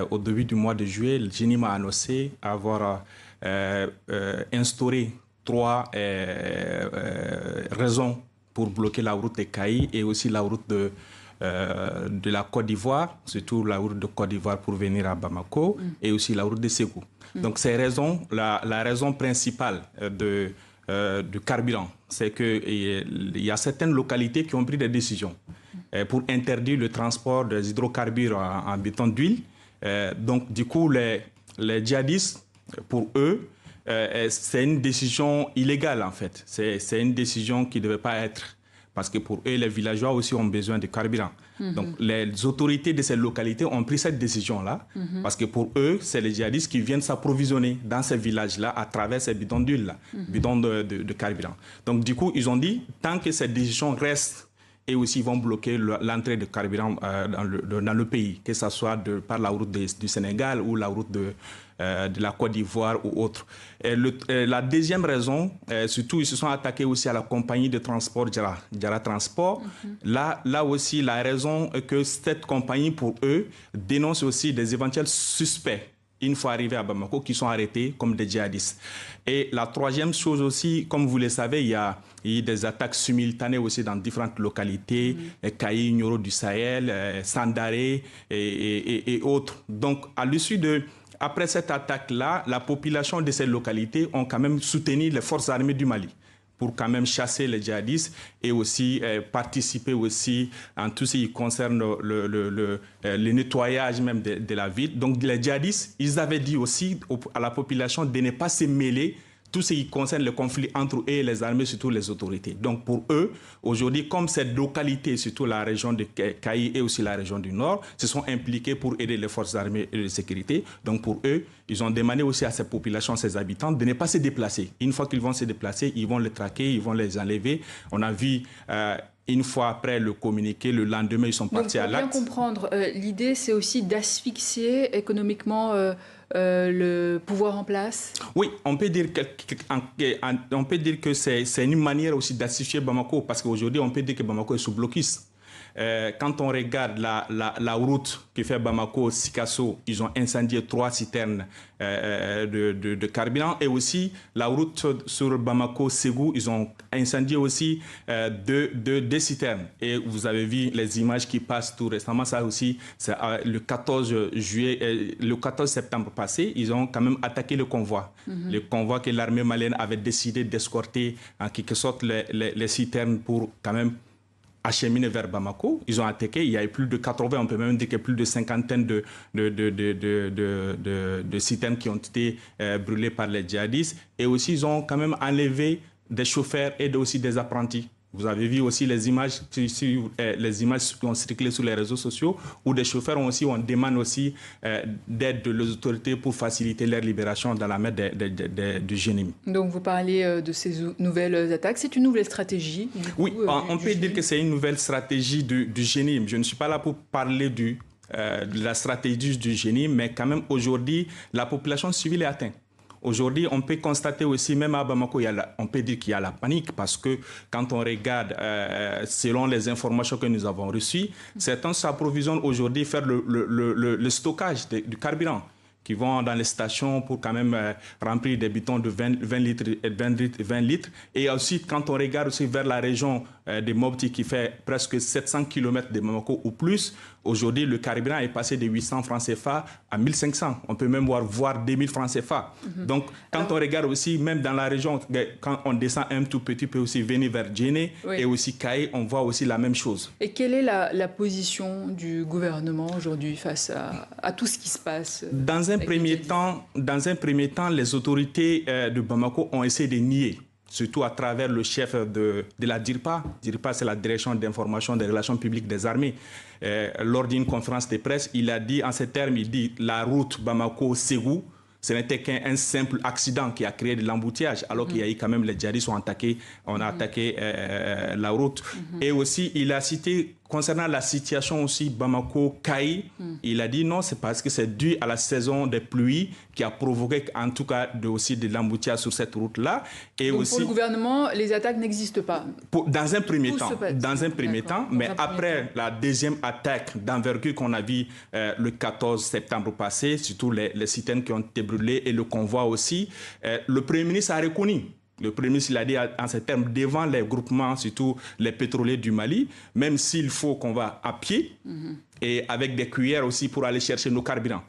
au début du mois de juillet, le GENIM a annoncé avoir instauré 3 raisons pour bloquer la route de Kayi et aussi la route de la Côte d'Ivoire, surtout la route de Côte d'Ivoire pour venir à Bamako, et aussi la route de Ségou. Donc ces raisons, la raison principale du carburant, c'est qu'il y a certaines localités qui ont pris des décisions pour interdire le transport des hydrocarbures en béton d'huile. Donc du coup, les djihadistes, pour eux, c'est une décision illégale en fait. C'est une décision qui ne devait pas être. Parce que pour eux, les villageois aussi ont besoin de carburant. Donc, les autorités de ces localités ont pris cette décision-là. Parce que pour eux, c'est les djihadistes qui viennent s'approvisionner dans ces villages-là à travers ces bidons d'huile, bidons de carburant. Donc, du coup, ils ont dit, tant que cette décision reste, et aussi ils vont bloquer l'entrée de carburant dans le pays, que ce soit par la route du Sénégal ou la route de la Côte d'Ivoire ou autre. La deuxième raison, surtout, ils se sont attaqués aussi à la compagnie de transport Diarra Transport. Là aussi, la raison est que cette compagnie, pour eux, dénonce aussi des éventuels suspects une fois arrivés à Bamako, qui sont arrêtés comme des djihadistes. Et la troisième chose aussi, comme vous le savez, il y a eu des attaques simultanées aussi dans différentes localités, Kayi, Nioro du Sahel, Sandaré et autres. Donc, à l'issue après cette attaque-là, la population de ces localités ont quand même soutenu les forces armées du Mali pour quand même chasser les djihadistes et aussi participer aussi en tout ce qui concerne le nettoyage même de la ville. Donc les djihadistes, ils avaient dit aussi à la population de ne pas se mêler tout ce qui concerne le conflit entre eux et les armées, surtout les autorités. Donc pour eux, aujourd'hui, comme cette localité, surtout la région de Kayi et aussi la région du Nord, se sont impliqués pour aider les forces armées et de sécurité. Donc pour eux, ils ont demandé aussi à ces populations, ces habitants, de ne pas se déplacer. Une fois qu'ils vont se déplacer, ils vont les traquer, ils vont les enlever. On a vu... une fois après le communiqué, le lendemain, ils sont partis à l'acte. Pour bien comprendre, l'idée, c'est aussi d'asphyxier économiquement le pouvoir en place? Oui, on peut dire que c'est une manière aussi d'asphyxier Bamako, parce qu'aujourd'hui, on peut dire que Bamako est sous blocus. Quand on regarde la route qui fait Bamako-Sikasso, ils ont incendié 3 citernes de carburant, et aussi la route sur Bamako-Ségou, ils ont incendié aussi 2 citernes. Et vous avez vu les images qui passent tout récemment, ça aussi, c'est le 14 septembre passé, ils ont quand même attaqué le convoi. Le convoi que l'armée malienne avait décidé d'escorter en quelque sorte les citernes pour quand même acheminés vers Bamako. Ils ont attaqué, il y a eu plus de 80, on peut même dire qu'il y a plus de cinquantaine de citernes qui ont été brûlées par les djihadistes. Et aussi, ils ont quand même enlevé des chauffeurs et aussi des apprentis. Vous avez vu aussi les images qui ont circulé sur les réseaux sociaux où des chauffeurs on demande aussi d'aide des autorités pour faciliter leur libération dans la mer du GENIM. Donc vous parlez de ces nouvelles attaques. C'est une nouvelle stratégie? Oui, on peut dire que c'est une nouvelle stratégie du GENIM. Je ne suis pas là pour parler de la stratégie du GENIM, mais quand même aujourd'hui, la population civile est atteinte. Aujourd'hui, on peut constater aussi, même à Bamako, on peut dire qu'il y a la panique parce que quand on regarde, selon les informations que nous avons reçues, certains s'approvisionnent aujourd'hui faire le stockage du carburant, qui vont dans les stations pour quand même remplir des bidons de 20 litres. Et aussi, quand on regarde aussi vers la région de Mopti, qui fait presque 700 km de Bamako ou plus, aujourd'hui, le carburant est passé de 800 francs CFA à 1500. On peut même voir 2000 francs CFA. Donc, quand on regarde aussi, même dans la région, quand on descend un tout petit peu aussi venir vers Djéné et aussi Kayi, on voit aussi la même chose. Et quelle est la position du gouvernement aujourd'hui face à tout ce qui se passe? Dans un premier temps, les autorités de Bamako ont essayé de nier, surtout à travers le chef de la DIRPA. DIRPA, c'est la Direction d'information des relations publiques des armées. Lors d'une conférence de presse, il a dit en ces termes, il dit la route Bamako-Ségou, ce n'était qu'un simple accident qui a créé de l'embouteillage, alors qu'il y a eu quand même les djihadistes on a attaqué la route. Et aussi, il a cité concernant la situation aussi Bamako-Kaï, il a dit non, c'est parce que c'est dû à la saison des pluies qui a provoqué en tout cas aussi de l'embouteillage sur cette route-là. Et donc aussi, pour le gouvernement, les attaques n'existent pas. Dans un premier temps, mais après la deuxième attaque d'envergure qu'on a vue le 14 septembre passé, surtout les citernes qui ont été brûlées et le convoi aussi, le Premier ministre a reconnu. Le Premier ministre l'a dit en ces termes devant les groupements, surtout les pétroliers du Mali, même s'il faut qu'on va à pied et avec des cuillères aussi pour aller chercher nos carburants.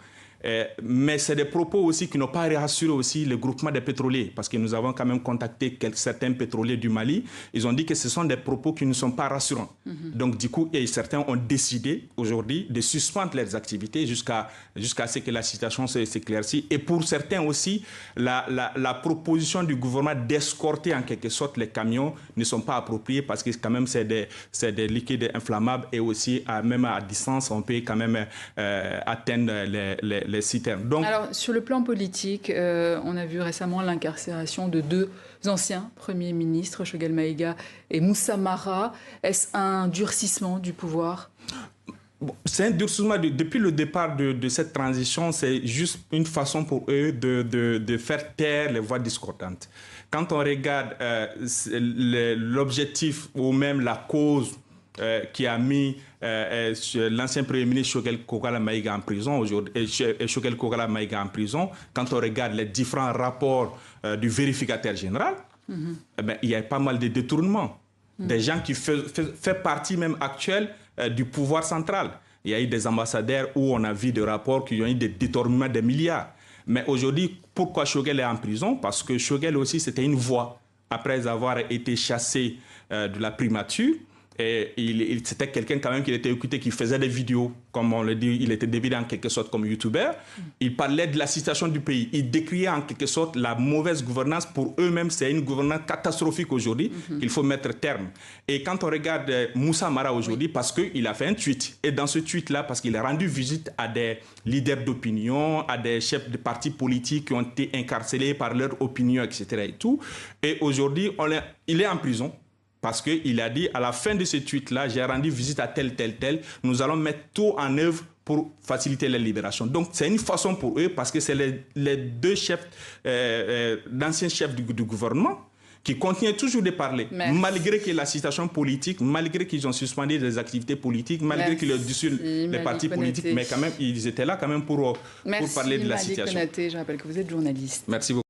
Mais c'est des propos aussi qui n'ont pas rassuré aussi le groupement des pétroliers, parce que nous avons quand même contacté certains pétroliers du Mali. Ils ont dit que ce sont des propos qui ne sont pas rassurants. Donc du coup, certains ont décidé aujourd'hui de suspendre leurs activités jusqu'à ce que la situation s'éclaircisse. Et pour certains aussi, la proposition du gouvernement d'escorter en quelque sorte les camions ne sont pas appropriées, parce que quand même c'est des liquides inflammables, et aussi même à distance, on peut quand même atteindre les citernes. Donc, alors, sur le plan politique, on a vu récemment l'incarcération de 2 anciens premiers ministres, Choguel Maïga et Moussa Mara. Est-ce un durcissement du pouvoir ? C'est un durcissement. Depuis le départ de cette transition, c'est juste une façon pour eux de faire taire les voix discordantes. Quand on regarde l'objectif ou même la cause qui a mis l'ancien Premier ministre Choguel Kokala Maïga en prison aujourd'hui, Choguel Kokala Maïga en prison, quand on regarde les différents rapports du vérificateur général, il y a pas mal de détournements. Des gens qui font partie même actuelle du pouvoir central. Il y a eu des ambassadeurs où on a vu des rapports qui ont eu des détournements de milliards. Mais aujourd'hui, pourquoi Choguel est en prison? Parce que Choguel aussi, c'était une voix. Après avoir été chassé de la primature, et c'était quelqu'un quand même qui était écouté, qui faisait des vidéos, comme on le dit, il était dévidé en quelque sorte comme youtubeur. Il parlait de la situation du pays. Il décriait en quelque sorte la mauvaise gouvernance. Pour eux-mêmes, c'est une gouvernance catastrophique aujourd'hui qu'il faut mettre terme. Et quand on regarde Moussa Mara aujourd'hui, parce qu'il a fait un tweet, et dans ce tweet-là, parce qu'il a rendu visite à des leaders d'opinion, à des chefs de partis politiques qui ont été incarcérés par leur opinion, etc. et tout. Et aujourd'hui, il est en prison. Parce qu'il a dit, à la fin de ce tweet-là, j'ai rendu visite à tel. Nous allons mettre tout en œuvre pour faciliter la libération. Donc, c'est une façon pour eux, parce que c'est les 2 chefs, d'anciens chefs du gouvernement, qui continuent toujours de parler, malgré que la situation politique, malgré qu'ils ont suspendu les activités politiques, malgré qu'ils ont dissous les partis politiques, mais quand même, ils étaient là quand même pour parler de la situation. Je rappelle que vous êtes journaliste. Merci beaucoup.